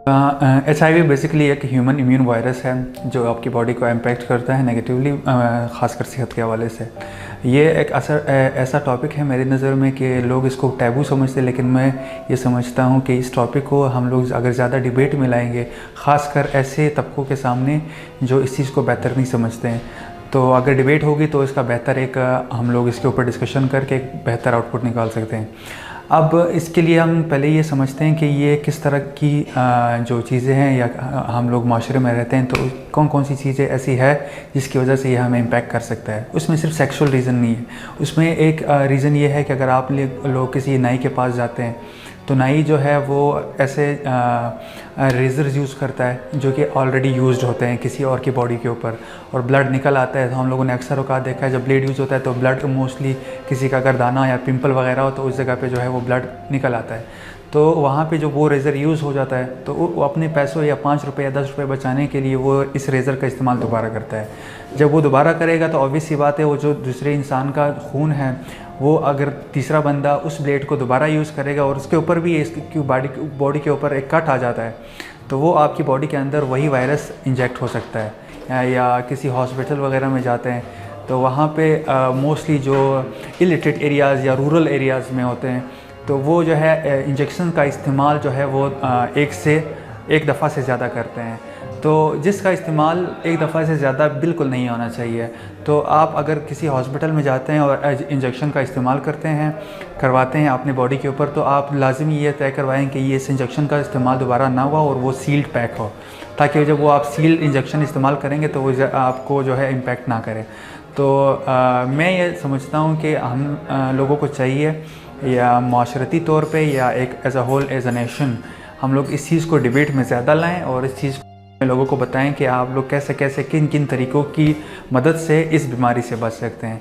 HIV basically एक human immune virus है जो आपकी बॉडी को इम्पैक्ट करता है नेगेटिवली, ख़ासकर सेहत के हवाले से। ये एक ऐसा टॉपिक है मेरी नज़र में कि लोग इसको टैबू समझते हैं, लेकिन मैं ये समझता हूँ कि इस टॉपिक को हम लोग अगर ज़्यादा डिबेट में लाएंगे, ख़ासकर ऐसे तबकों के सामने जो इस चीज़ को बेहतर नहीं समझते हैं, तो अगर डिबेट होगी तो इसका बेहतर एक हम लोग इसके ऊपर डिस्कशन करके एक बेहतर आउटपुट निकाल सकते हैं। अब इसके लिए हम पहले ये समझते हैं कि ये किस तरह की जो चीज़ें हैं या हम लोग माशरे में रहते हैं, तो कौन कौन सी चीज़ें ऐसी है जिसकी वजह से ये हमें इम्पैक्ट कर सकता है। उसमें सिर्फ सेक्सुअल रीज़न नहीं है, उसमें एक रीज़न ये है कि अगर आप लोग किसी नाई के पास जाते हैं तो नाई जो है वो ऐसे रेज़र्स यूज़ करता है जो कि ऑलरेडी यूज्ड होते हैं किसी और की बॉडी के ऊपर, और ब्लड निकल आता है। तो हम लोगों ने अक्सर औकात देखा है जब ब्लेड यूज़ होता है तो ब्लड मोस्टली किसी का अगर दाना या पिंपल वगैरह हो तो उस जगह पे जो है वो ब्लड निकल आता है। तो वहाँ पे जो वो रेज़र यूज़ हो जाता है तो वो अपने पैसों या 5 रुपये या 10 रुपये बचाने के लिए वो इस रेज़र का इस्तेमाल दोबारा करता है। जब वो दोबारा करेगा तो ऑब्वियस सी बात है वो जो दूसरे इंसान का खून है वो अगर तीसरा बंदा उस ब्लेड को दोबारा यूज़ करेगा और उसके ऊपर भी इसकी बॉडी के ऊपर एक कट आ जाता है तो वो आपकी बॉडी के अंदर वही वायरस इंजेक्ट हो सकता है। या किसी हॉस्पिटल वगैरह में जाते हैं तो वहाँ पे मोस्टली जो इलिटरेट एरियाज़ या रूरल एरियाज़ में होते हैं तो वो जो है इंजेक्शन का इस्तेमाल जो है वो एक दफ़ा से ज़्यादा करते हैं, तो जिसका इस्तेमाल एक दफ़ा से ज़्यादा बिल्कुल नहीं होना चाहिए। तो आप अगर किसी हॉस्पिटल में जाते हैं और इंजेक्शन का इस्तेमाल करवाते हैं अपनी बॉडी के ऊपर, तो आप लाजमी ये तय करवाएं कि ये इस इंजेक्शन का इस्तेमाल दोबारा ना हुआ और वो सील्ड पैक हो, ताकि जब वो आप सील्ड इंजेक्शन इस्तेमाल करेंगे तो वो आपको जो है इम्पेक्ट ना करे। तो मैं ये समझता हूँ कि हम लोगों को चाहिए या माशरती तौर पे या एक as a whole as a nation हम लोग इस चीज़ को डिबेट में ज़्यादा लाएं और इस चीज़ को लोगों को बताएं कि आप लोग कैसे कैसे किन किन तरीक़ों की मदद से इस बीमारी से बच सकते हैं।